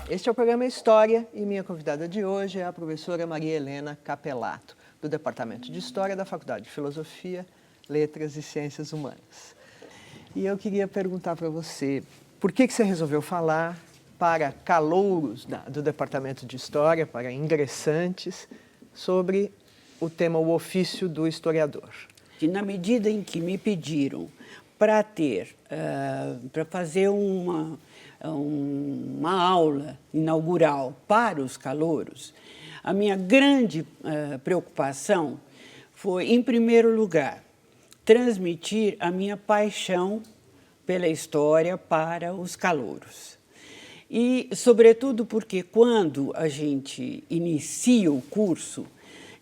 Este é o programa História e minha convidada de hoje é a professora Maria Helena Capelato, do Departamento de História da Faculdade de Filosofia, Letras e Ciências Humanas. E eu queria perguntar para você, por que você resolveu falar para calouros do Departamento de História, para ingressantes, sobre o tema O Ofício do Historiador? Que na medida em que me pediram para fazer uma aula inaugural para os calouros, a minha grande preocupação foi, em primeiro lugar, transmitir a minha paixão pela história para os calouros. E, sobretudo, porque quando a gente inicia o curso,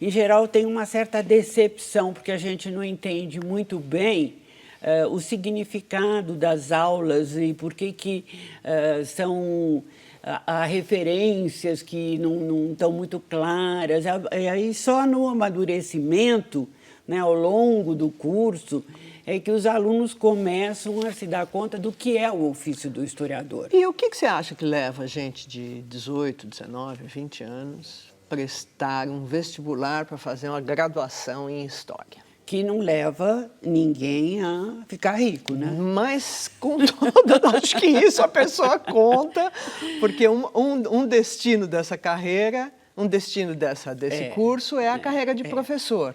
em geral tem uma certa decepção, porque a gente não entende muito bem o significado das aulas e por que há referências que não estão muito claras. E aí, só no amadurecimento, né, ao longo do curso, é que os alunos começam a se dar conta do que é o ofício do historiador. E o que você acha que leva a gente de 18, 19, 20 anos prestar um vestibular para fazer uma graduação em História? Que não leva ninguém a ficar rico, né? Mas, contudo, acho que isso a pessoa conta, porque um destino dessa carreira, um destino desse curso é a carreira de professor,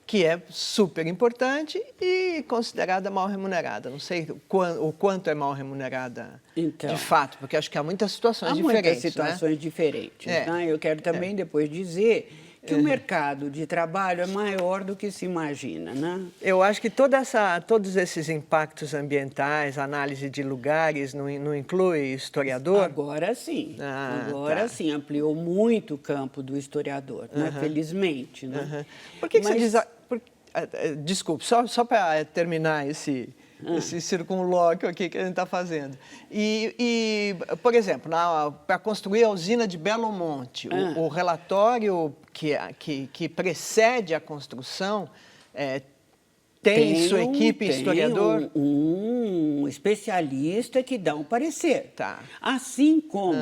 que é super importante e considerada mal remunerada. Não sei o quanto é mal remunerada de fato, porque acho que há muitas situações diferentes. Há muitas situações diferentes. Né? Eu quero também depois dizer que o mercado de trabalho é maior do que se imagina, né? Eu acho que todos esses impactos ambientais, análise de lugares, não inclui historiador? Agora sim. Agora sim, ampliou muito o campo do historiador, né? Felizmente. Né? Por que você diz... Desculpe, só para terminar esse circunlóquio aqui que a gente está fazendo. Por exemplo, para construir a usina de Belo Monte, o relatório que precede a construção tem em sua equipe historiador? Um especialista que dá um parecer. Tá. Assim como,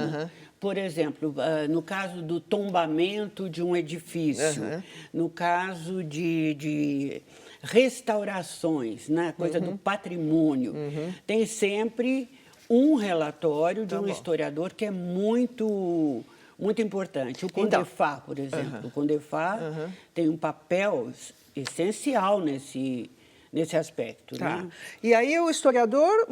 por exemplo, no caso do tombamento de um edifício, no caso de restaurações, né, coisa do patrimônio, tem sempre um relatório de um historiador que é muito importante. O Condefá, por exemplo. O Condefá tem um papel essencial nesse aspecto. Tá. Né? E aí o historiador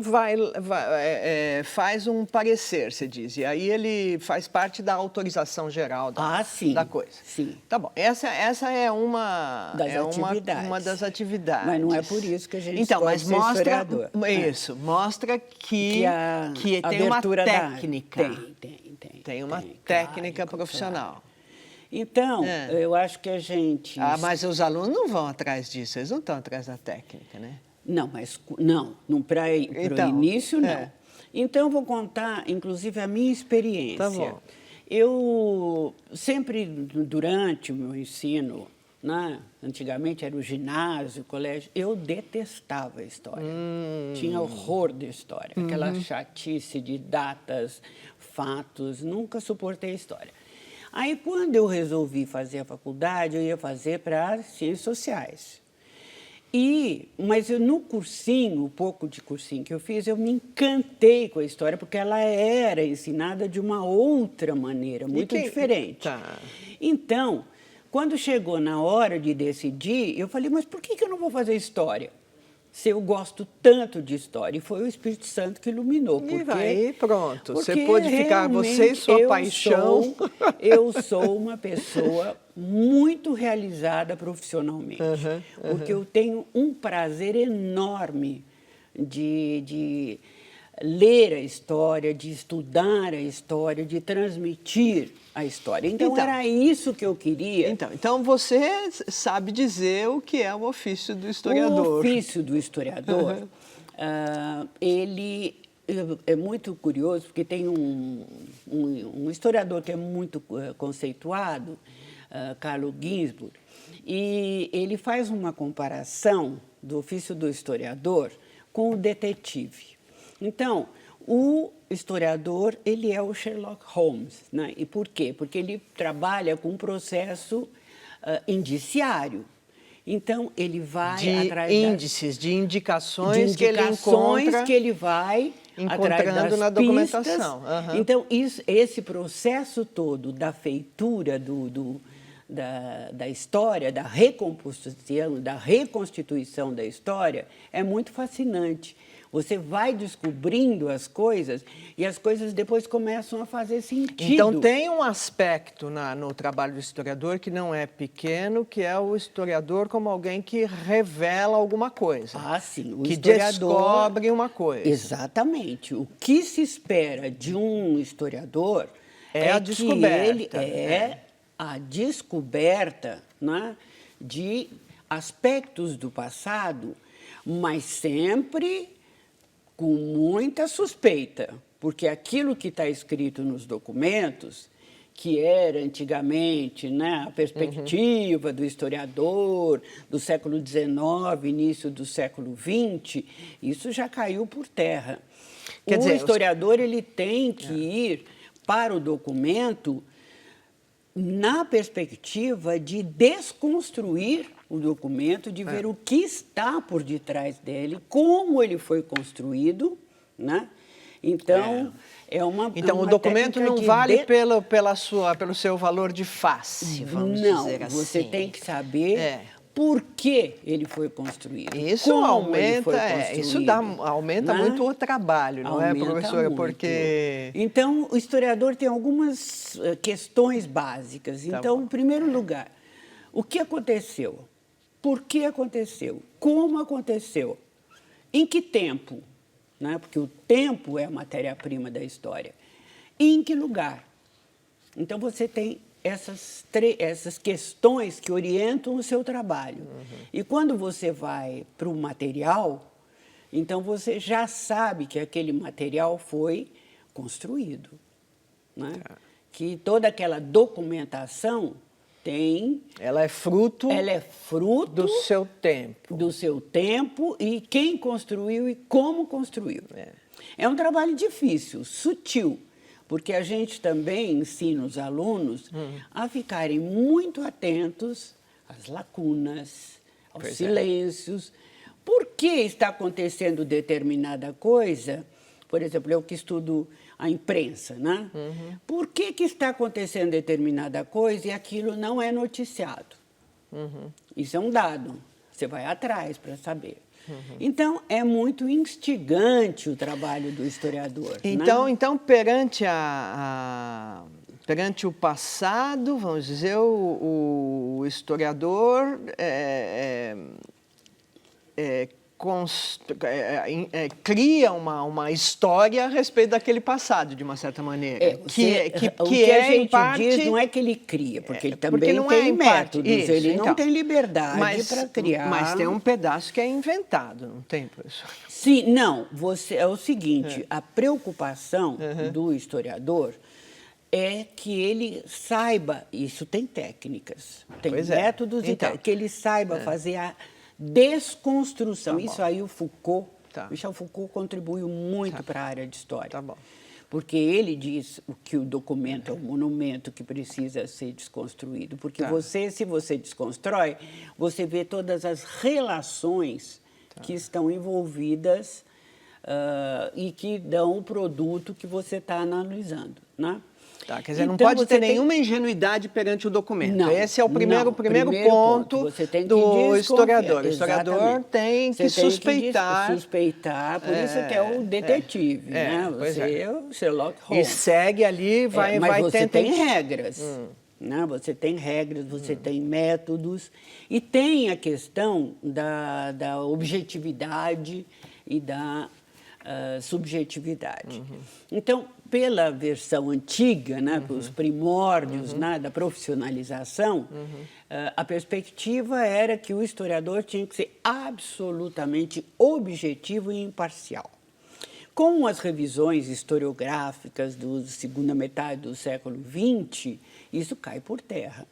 faz um parecer, você diz, e aí ele faz parte da autorização geral da coisa. Sim. Tá bom, essa é uma das atividades. Mas não é por isso que a gente escolhe ser historiador. Isso, mostra que tem uma técnica. Tem uma técnica profissional. Claro. Então, eu acho que a gente... mas os alunos não vão atrás disso, eles não estão atrás da técnica, né? Não, para o início, não. Então, vou contar, inclusive, a minha experiência. Tá bom. Eu sempre, durante o meu ensino, né, antigamente era o ginásio, o colégio, eu detestava a história. Tinha horror de história, aquela chatice de datas, fatos, nunca suportei a história. Aí, quando eu resolvi fazer a faculdade, eu ia fazer para Ciências Sociais. Mas no cursinho, o pouco de cursinho que eu fiz, eu me encantei com a história, porque ela era ensinada de uma outra maneira, muito diferente. Tá. Então, quando chegou na hora de decidir, eu falei, mas por que eu não vou fazer história? Se eu gosto tanto de história, e foi o Espírito Santo que iluminou. Pronto, você pôde ficar, você e sua paixão. Eu sou uma pessoa muito realizada profissionalmente, porque eu tenho um prazer enorme de ler a história, de estudar a história, de transmitir a história. Então era isso que eu queria. Então você sabe dizer o que é o ofício do historiador. O ofício do historiador, ele é muito curioso, porque tem um historiador que é muito conceituado, Carlo Ginzburg, e ele faz uma comparação do ofício do historiador com o detetive. Então, o historiador, ele é o Sherlock Holmes, né? E por quê? Porque ele trabalha com um processo indiciário. Então, ele vai atrás índices, de indicações que ele encontra, que ele vai encontrando na documentação. Uhum. Então, esse processo todo da feitura da história, da recomposição, da reconstituição da história, é muito fascinante. Você vai descobrindo as coisas e as coisas depois começam a fazer sentido. Então, tem um aspecto no trabalho do historiador que não é pequeno, que é o historiador como alguém que revela alguma coisa. Ah, sim. O que historiador descobre uma coisa. Exatamente. O que se espera de um historiador é a descoberta. Que ele é a descoberta, né, de aspectos do passado, mas sempre com muita suspeita, porque aquilo que está escrito nos documentos, que era antigamente, né, a perspectiva do historiador do século XIX, início do século XX, isso já caiu por terra. Quer dizer, o historiador ele tem que ir para o documento na perspectiva de desconstruir o documento, de ver o que está por detrás dele, como ele foi construído, né? Então, o documento não vale pelo seu valor de face, vamos dizer assim. Não, você tem que saber por que ele foi construído. Isso aumenta muito o trabalho, não é, professora? Muito. Porque... Então, o historiador tem algumas questões básicas. Então, em primeiro lugar, o que aconteceu? Por que aconteceu? Como aconteceu? Em que tempo? Né? Porque o tempo é a matéria-prima da história. E em que lugar? Então, você tem essas questões que orientam o seu trabalho. E quando você vai para o material, então você já sabe que aquele material foi construído. Né? Que toda aquela documentação Ela é fruto do seu tempo. Do seu tempo e quem construiu e como construiu. É um trabalho difícil, sutil, porque a gente também ensina os alunos a ficarem muito atentos às lacunas, aos silêncios. Por que está acontecendo determinada coisa? Por exemplo, eu que estudo a imprensa, né? Por que está acontecendo determinada coisa e aquilo não é noticiado? Isso é um dado. Você vai atrás para saber. Então, é muito instigante o trabalho do historiador. Então perante perante o passado, vamos dizer, o historiador cria uma história a respeito daquele passado, de uma certa maneira. O que a gente diz não é que ele cria, porque ele também tem métodos, ele não tem liberdade para criar. Mas tem um pedaço que é inventado, não tem, professor? Sim, não. É o seguinte, a preocupação do historiador é que ele saiba, isso tem técnicas, tem métodos e técnicas, que ele saiba fazer a desconstrução. Isso aí o Foucault, Michel Foucault contribuiu muito para a área de história. Porque ele diz que o documento é um monumento que precisa ser desconstruído. Porque se você desconstrói, você vê todas as relações que estão envolvidas e que dão o produto que você está analisando, né? Quer dizer, não pode ter nenhuma ingenuidade perante o documento. Não, esse é o primeiro ponto do historiador. O historiador tem que suspeitar. Por isso que é o detetive, né? Você é o Sherlock Holmes. E segue ali, vai mas você tem regras. Né? Você tem regras, você tem métodos. E tem a questão da objetividade e da subjetividade. Então, pela versão antiga, né, os primórdios né, da profissionalização, a perspectiva era que o historiador tinha que ser absolutamente objetivo e imparcial. Com as revisões historiográficas da segunda metade do século XX, isso cai por terra.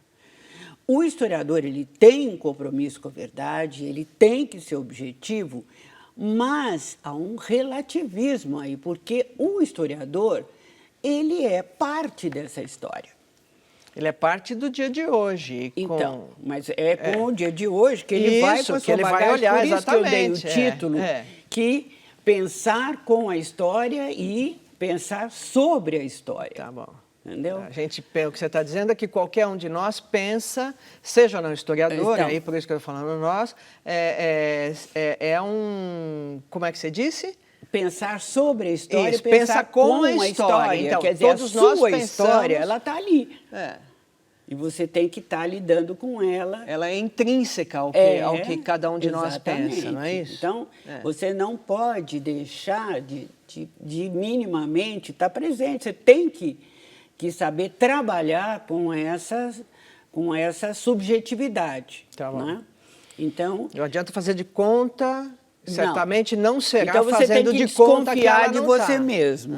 o historiador ele tem um compromisso com a verdade, ele tem que ser objetivo, mas há um relativismo aí, porque o historiador ele é parte dessa história. Ele é parte do dia de hoje. Então, mas é com o dia de hoje que ele vai com a sua bagagem. Olhar, por isso que eu dei o exatamente, título, que pensar com a história e pensar sobre a história. Tá bom. Entendeu? O que você está dizendo é que qualquer um de nós pensa, seja não historiador, Então, aí por isso que eu estou falando nós, como é que você disse? Pensar sobre a história, Isso, pensar com a história. Então, quer dizer, todos a nós sua pensamos... história, ela está ali. É. E você tem que estar lidando com ela. Ela é intrínseca ao que cada um de nós pensa, não é isso? Então, você não pode deixar de minimamente estar presente. Você tem que saber trabalhar com essa subjetividade. Tá bom. Né? Então, não adianta fazer de conta, certamente não será então você fazendo tem que de conta que ela desconfiar de não você tá. mesmo.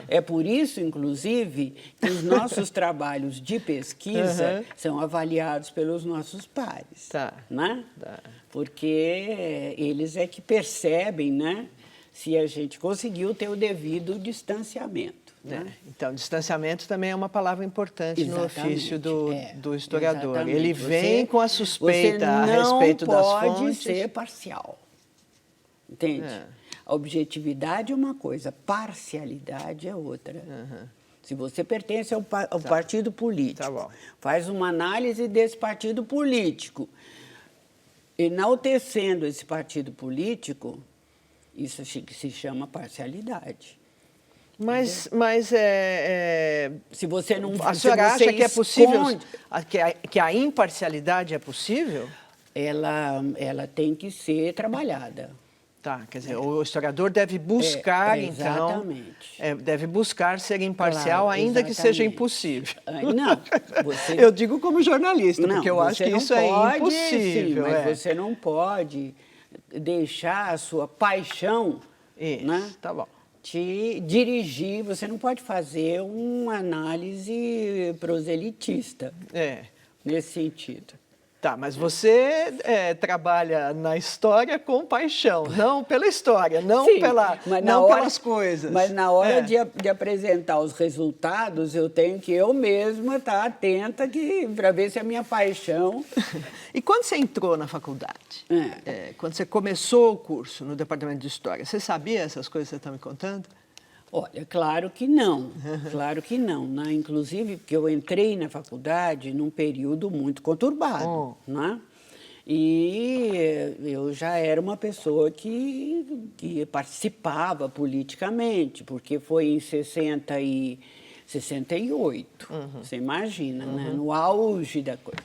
É por isso, inclusive, que os nossos trabalhos de pesquisa são avaliados pelos nossos pares. Tá. Né? Tá. Porque eles é que percebem, né, se a gente conseguiu ter o devido distanciamento. Né? Então, distanciamento também é uma palavra importante no ofício do historiador. Exatamente. Ele vem com a suspeita a respeito das fontes. Não pode ser parcial. Entende? A objetividade é uma coisa, parcialidade é outra. Se você pertence ao partido político, faz uma análise desse partido político, enaltecendo esse partido político, isso se chama parcialidade. Mas se você não, a senhora acha que é possível, que a imparcialidade é possível? Ela tem que ser trabalhada. Tá, quer dizer, o historiador deve buscar, então, deve buscar ser imparcial, ainda que seja impossível. Não, eu digo como jornalista, porque eu acho que isso é impossível. Sim, mas você não pode deixar a sua paixão, né, tá bom, te dirigir. Você não pode fazer uma análise proselitista nesse sentido. Tá, mas você trabalha na história com paixão, não pela história, não pelas coisas. Mas na hora de apresentar os resultados, eu tenho que eu mesma estar atenta para ver se a minha paixão... E quando você entrou na faculdade, quando você começou o curso no departamento de História, você sabia essas coisas que você está me contando? Olha, claro que não, né? Inclusive porque eu entrei na faculdade num período muito conturbado, né? E eu já era uma pessoa que participava politicamente, porque foi em 68, você imagina, né? No auge da coisa.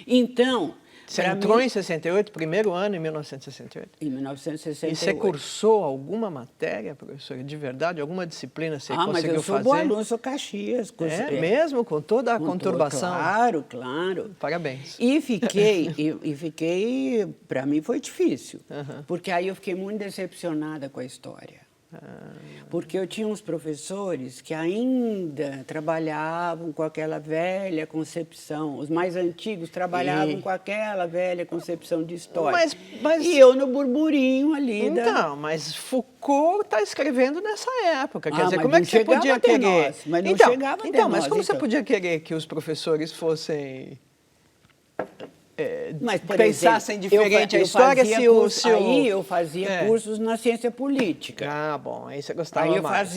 Então... Você entrou em 68, primeiro ano, em 1968? Em 1968. E você cursou alguma matéria, professora, de verdade? Alguma disciplina você conseguiu fazer? Mas eu sou bom aluno, sou Caxias. Mesmo? Com toda a conturbação? Claro. Parabéns. E fiquei, para mim foi difícil, porque aí eu fiquei muito decepcionada com a história. Porque eu tinha uns professores que ainda trabalhavam com aquela velha concepção, os mais antigos trabalhavam com aquela velha concepção de história. E eu no burburinho ali. Então, mas Foucault está escrevendo nessa época. Quer dizer, como é que você podia querer? Mas não chegava até nós. Mas como você podia querer que os professores fossem... pensassem diferente a história Aí eu fazia cursos na ciência política. Ah, bom, aí você gostava mais.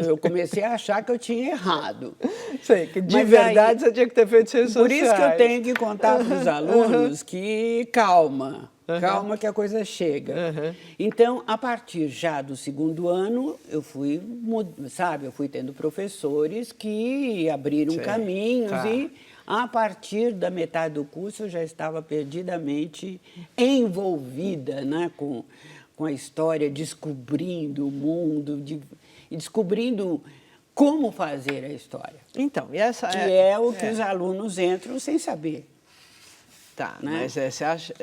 Eu comecei a achar que eu tinha errado. Sei, que de verdade você tinha que ter feito ciências sociais. Por isso que eu tenho que contar para os alunos que calma que a coisa chega. Então, a partir já do segundo ano, eu fui tendo professores que abriram caminhos e... A partir da metade do curso, eu já estava perdidamente envolvida, né, com a história, descobrindo o mundo, e descobrindo como fazer a história. Então, e essa que é o que os alunos entram sem saber. Tá, né? mas você acha,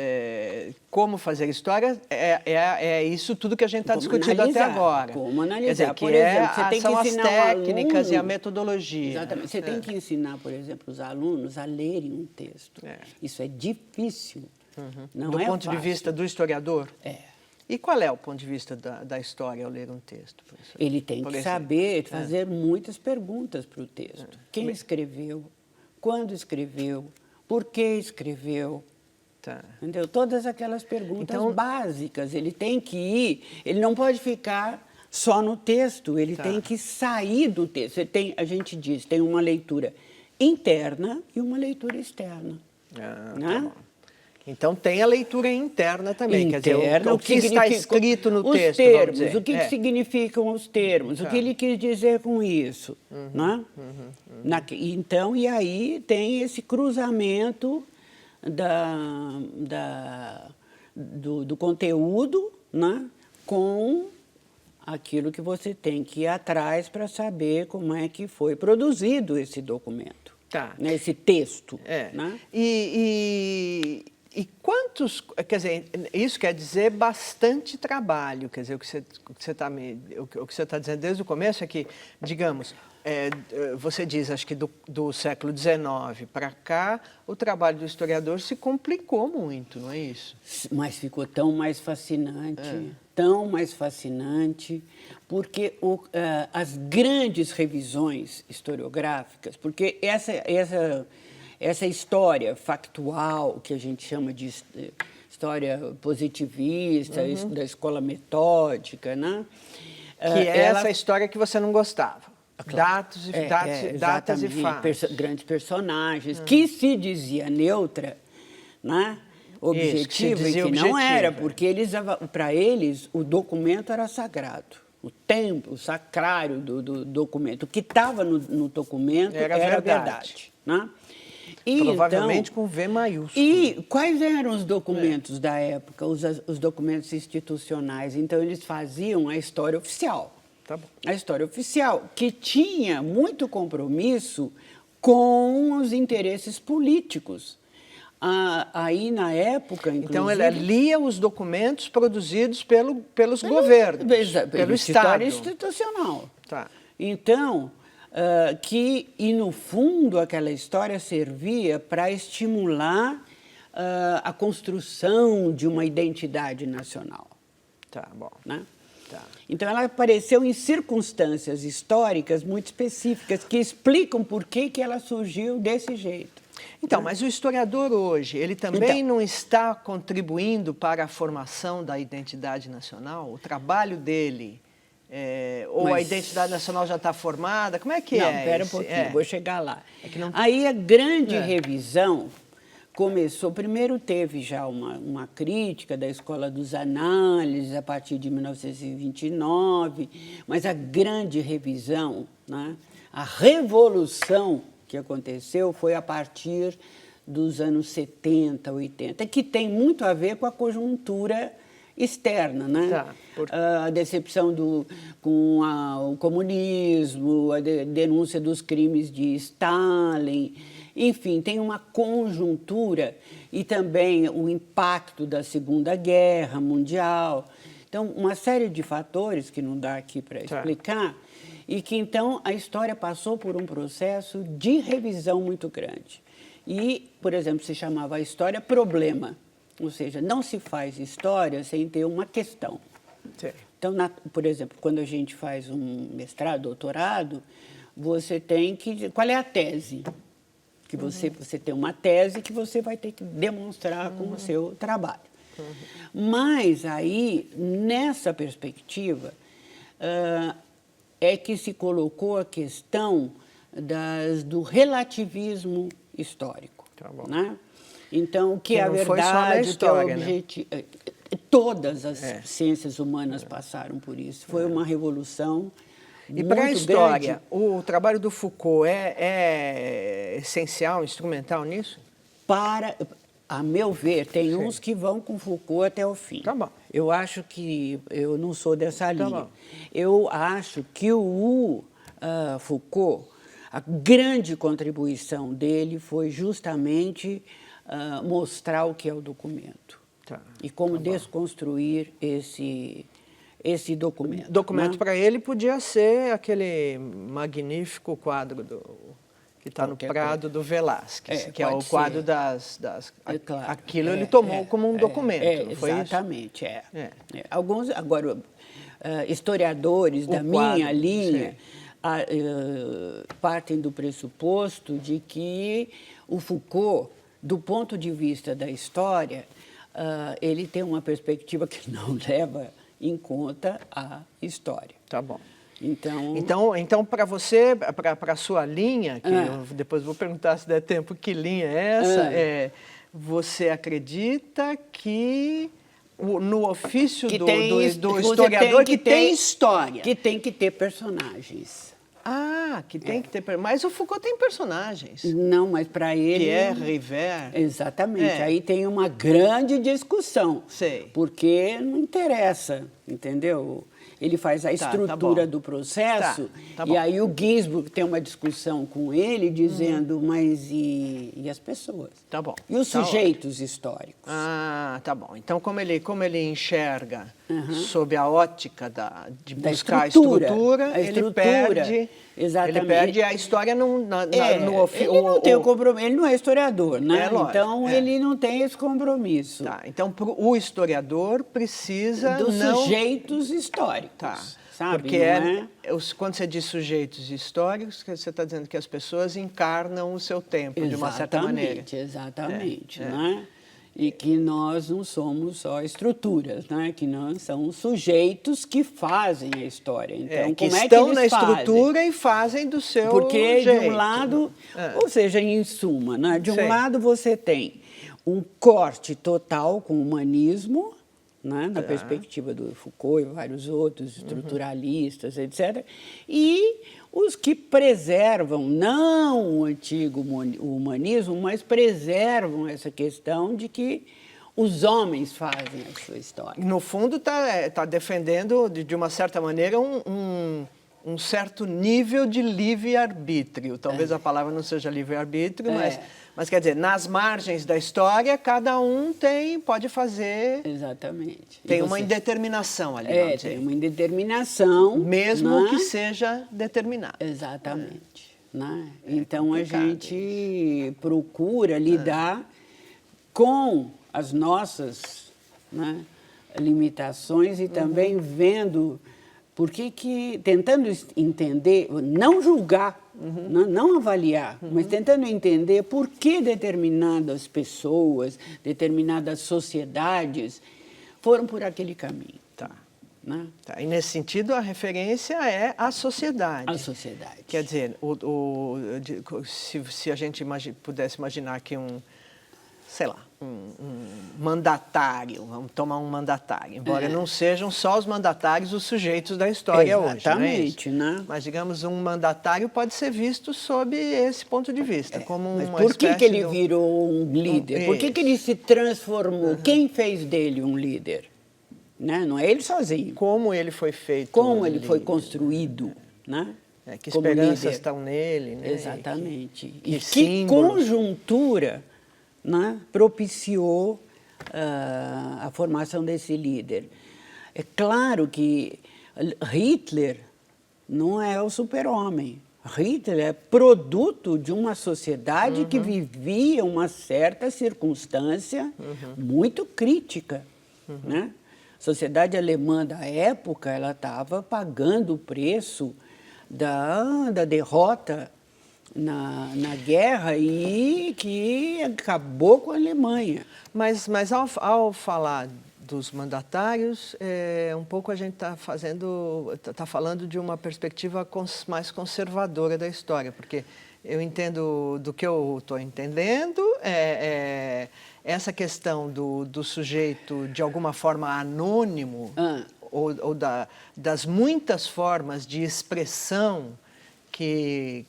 como fazer história é isso tudo que a gente está discutindo até agora. Como analisar. Quer dizer, por exemplo, você tem que são as ensinar técnicas e a aluno, metodologia. exatamente. Você tem que ensinar, por exemplo, os alunos a lerem um texto. Isso é difícil. Não Do é ponto de fácil. vista do historiador? É. E qual é o ponto de vista da história ao ler um texto, professor? Ele tem Por que exemplo? saber fazer muitas perguntas para o texto. Quem escreveu? Quando escreveu? Por que escreveu? Tá. Entendeu? Todas aquelas perguntas Então, básicas. Ele tem que ir, ele não pode ficar só no texto, ele Tá. tem que sair do texto. A gente diz, tem uma leitura interna e uma leitura externa. Tá né? bom. Então tem a leitura interna também, quer Interna, dizer, o que está escrito no os texto, termos, vamos dizer. o que significam os termos, o que ele quis dizer com isso. Né? Então, e aí tem esse cruzamento do conteúdo, né, com aquilo que você tem que ir atrás para saber como é que foi produzido esse documento, Tá. né, esse texto. Né? E quantos, quer dizer, isso quer dizer bastante trabalho, quer dizer, o que você está dizendo desde o começo é que, digamos, você diz, acho que do século XIX para cá, o trabalho do historiador se complicou muito, não é isso? Mas ficou tão mais fascinante, porque as grandes revisões historiográficas, porque essa história factual, que a gente chama de história positivista, da escola metódica, né? Que é essa história que você não gostava. Datas e fatos. Grandes personagens, que se dizia neutra, né? Objetiva, e que não era, porque para eles o documento era sagrado. O templo, o sacrário do documento. O que estava no documento era verdade. Né? Provavelmente com V maiúsculo. E quais eram os documentos da época, os documentos institucionais? Então, eles faziam a história oficial. Tá bom. A história oficial, que tinha muito compromisso com os interesses políticos. Aí, na época, inclusive... Então, ela lia os documentos produzidos pelos governos, pelo Estado. História institucional. Tá. Então, e no fundo, aquela história servia para estimular a construção de uma identidade nacional. Tá bom. Né? Tá. Então, ela apareceu em circunstâncias históricas muito específicas que explicam por que ela surgiu desse jeito. Então, mas o historiador hoje, ele também não está contribuindo para a formação da identidade nacional? O trabalho dele, ou a identidade nacional já está formada? Como é que não, é? Não, espera um pouquinho, vou chegar lá. Não... Aí a grande revisão começou, primeiro teve já uma crítica da Escola dos Análises, a partir de 1929, mas a grande revisão, né, a revolução que aconteceu foi a partir dos anos 70, 80, que tem muito a ver com a conjuntura externa, né? Tá, a decepção com o comunismo, a denúncia dos crimes de Stalin, enfim, tem uma conjuntura e também o impacto da Segunda Guerra Mundial. Então, uma série de fatores que não dá aqui para explicar, e que, então, a história passou por um processo de revisão muito grande. E, por exemplo, se chamava a história problema, ou seja, não se faz história sem ter uma questão. Sim. Então, por exemplo, quando a gente faz um mestrado, doutorado, você tem que... Qual é a tese? Que você tem uma tese que você vai ter que demonstrar com o seu trabalho. Mas aí, nessa perspectiva, é que se colocou a questão do relativismo histórico. Tá bom. Né? Então, o que é a não foi só na verdade, história, o que é o objetivo... Todas as ciências humanas passaram por isso. Foi uma revolução E para a história, grande. o trabalho do Foucault é essencial, instrumental nisso? A meu ver, tem uns que vão com Foucault até o fim. Tá bom. Eu acho que... Eu não sou dessa linha. bom. Eu acho que o Foucault, a grande contribuição dele foi justamente mostrar o que é o documento. Tá, E como tá bom. desconstruir esse documento. Documento né? para ele podia ser aquele magnífico quadro que está no Qualquer Prado do Velázquez, que é o pode quadro ser. das Claro. aquilo ele tomou como um documento, não foi isso? Exatamente, É. Alguns, agora, historiadores da quadro, minha linha sim. partem do pressuposto de que o Foucault, do ponto de vista da história, ele tem uma perspectiva que não leva em conta a história. Tá bom. Então, Então para você, para a sua linha, que eu depois vou perguntar se der tempo que linha é essa, você acredita que no ofício do historiador que tem história. Que tem que ter personagens. Que tem que ter... Mas o Foucault tem personagens. Não, mas para ele... Pierre River. Exatamente. Aí tem uma grande discussão. Sei. Porque não interessa, entendeu? Ele faz a estrutura do processo Tá e bom. aí o Ginsburg tem uma discussão com ele dizendo, mas e as pessoas? Tá bom. E os sujeitos históricos? Tá bom. Então, como ele enxerga sob a ótica de buscar estrutura, ele perde... Exatamente. Ele perde a história no ofício. Ele não tem o compromisso, ele não é historiador, né? Lógico, então, ele não tem esse compromisso. Tá, então o historiador precisa dos sujeitos históricos. Tá. Sabe? Porque não quando você diz sujeitos históricos, você está dizendo que as pessoas encarnam o seu tempo de uma certa maneira. Exatamente, né? E que nós não somos só estruturas, né? Que nós somos sujeitos que fazem a história. Então, que como estão é que na eles estrutura fazem? e fazem do seu Porque, jeito. de um lado, ou seja, em suma, né? De um Sei. lado você tem um corte total com o humanismo, né? Na perspectiva do Foucault e vários outros, estruturalistas, etc. E os que preservam, não o antigo humanismo, mas preservam essa questão de que os homens fazem a sua história. No fundo, está defendendo, de uma certa maneira, um certo nível de livre-arbítrio. Talvez a palavra não seja livre-arbítrio, mas quer dizer, nas margens da história, cada um pode fazer... Exatamente. Tem uma indeterminação ali, vamos dizer. Tem uma indeterminação. Mesmo que seja determinado. Exatamente. Né? Então, a gente procura lidar com as nossas limitações e também vendo... tentando entender, não julgar, não avaliar, mas tentando entender por que determinadas pessoas, determinadas sociedades foram por aquele caminho. Né? E nesse sentido, a referência é a sociedade. A sociedade. Quer dizer, se a gente pudesse imaginar que um mandatário, vamos tomar um mandatário, embora não sejam só os mandatários os sujeitos da história hoje. Exatamente, né? Mas, digamos, um mandatário pode ser visto sob esse ponto de vista, como mas uma por que espécie ele virou um líder? Por que ele se transformou? Quem fez dele um líder? Né? Não é ele sozinho. Como ele foi feito. Como ele foi construído, né? Que esperanças estão nele. Né? Exatamente. Que conjuntura, né, propiciou a formação desse líder. É claro que Hitler não é o super-homem. Hitler é produto de uma sociedade que vivia uma certa circunstância muito crítica. Né? A sociedade alemã da época ela estava pagando o preço da derrota na guerra e que acabou com a Alemanha. Mas ao falar dos mandatários, um pouco a gente está falando de uma perspectiva mais conservadora da história, porque eu entendo, do que eu estou entendendo, essa questão do sujeito, de alguma forma, anônimo, ou das muitas formas de expressão que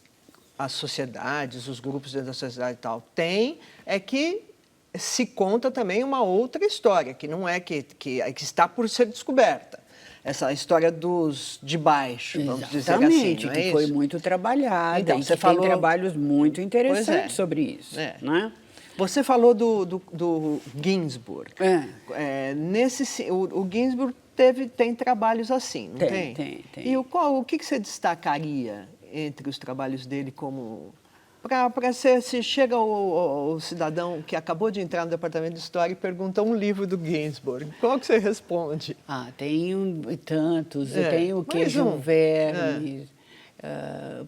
as sociedades, os grupos dentro da sociedade e tal, têm, é que se conta também uma outra história, que não é que está por ser descoberta. Essa história dos de baixo, vamos dizer assim. Exatamente, não é que isso? foi muito trabalhada. Então, e você que falou... tem trabalhos muito interessantes sobre isso. É. Né? Você falou do Ginsburg. O Ginsburg tem trabalhos assim, não tem? Tem. E o que você destacaria entre os trabalhos dele como... se chega o cidadão que acabou de entrar no departamento de História e pergunta um livro do Ginsburg, qual que você responde? Tem tantos, tem o Queijo Vermes,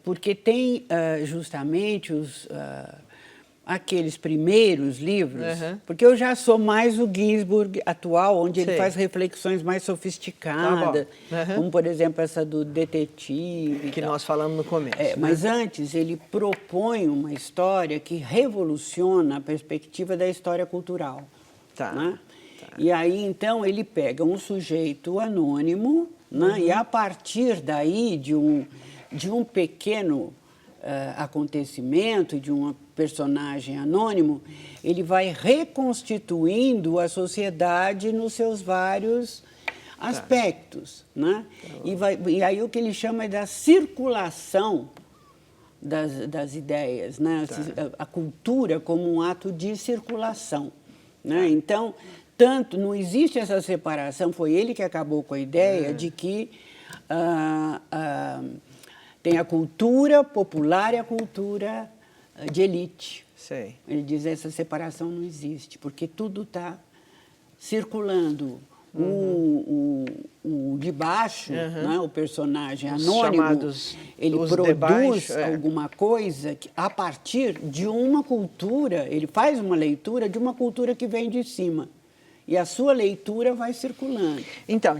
porque tem justamente aqueles primeiros livros, porque eu já sou mais o Ginsburg atual, onde ele faz reflexões mais sofisticadas, como, por exemplo, essa do detetive. Que nós falamos no começo. Mas antes, ele propõe uma história que revoluciona a perspectiva da história cultural. Né? E aí, então, ele pega um sujeito anônimo, né? E a partir daí, de um pequeno acontecimento, de um personagem anônimo, ele vai reconstituindo a sociedade nos seus vários aspectos. Né? E aí o que ele chama é da circulação das ideias, né? A cultura como um ato de circulação. Né? Então, não existe essa separação, foi ele que acabou com a ideia de que tem a cultura popular e a cultura de elite. Sei. Ele diz que essa separação não existe, porque tudo está circulando. O de baixo, né, o personagem anônimo, ele produz alguma coisa a partir de uma cultura, ele faz uma leitura de uma cultura que vem de cima. E a sua leitura vai circulando. Então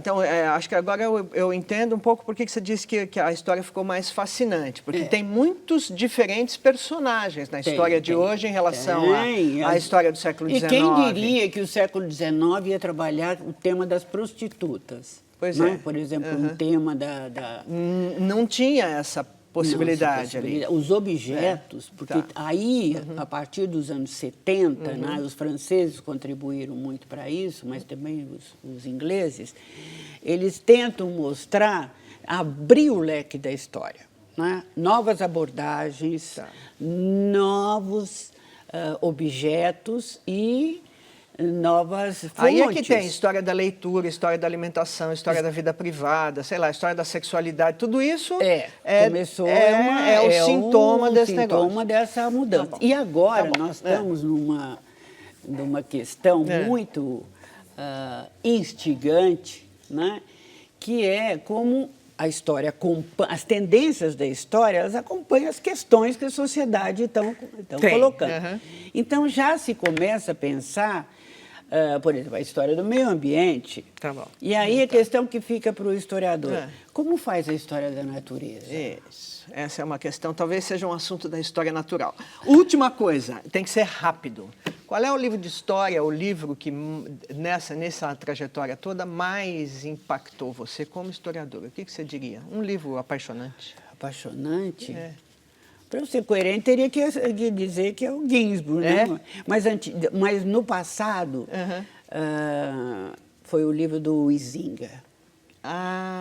acho que agora eu entendo um pouco por que você disse que a história ficou mais fascinante. Porque tem muitos diferentes personagens na história de hoje em relação à história do século XIX. E quem diria que o século XIX ia trabalhar o tema das prostitutas? Pois né? Por exemplo, um tema Não tinha essa possibilidade ali. Os objetos, porque aí, a partir dos anos 70, né, os franceses contribuíram muito para isso, mas também os ingleses, eles tentam abrir o leque da história. Né? Novas abordagens, novos objetos e novas fontes. Aí é que tem história da leitura, história da alimentação, história da vida privada, sei lá, história da sexualidade, tudo isso é o sintoma desse negócio. Sintoma dessa mudança. E agora nós estamos numa questão muito instigante, né? Que é como a história as tendências da história, elas acompanham as questões que a sociedade estão colocando. Então já se começa a pensar, por exemplo, a história do meio ambiente. E aí a questão que fica para o historiador, como faz a história da natureza? Isso. Essa é uma questão, talvez seja um assunto da história natural. Última coisa, tem que ser rápido. Qual é o livro de história, o livro que nessa trajetória toda mais impactou você como historiadora? O que você diria? Um livro apaixonante? Apaixonante? Para eu ser coerente, teria que dizer que é o Ginsburg, né? Mas no passado, foi o livro do Huizinga.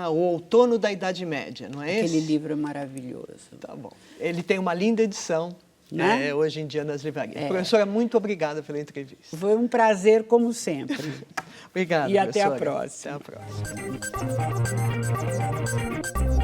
O Outono da Idade Média, não é esse? Aquele livro é maravilhoso. Tá bom. Ele tem uma linda edição, né? Hoje em dia nas livrarias. Professora, muito obrigada pela entrevista. Foi um prazer, como sempre. Obrigado, e até professora. a próxima. Até a próxima.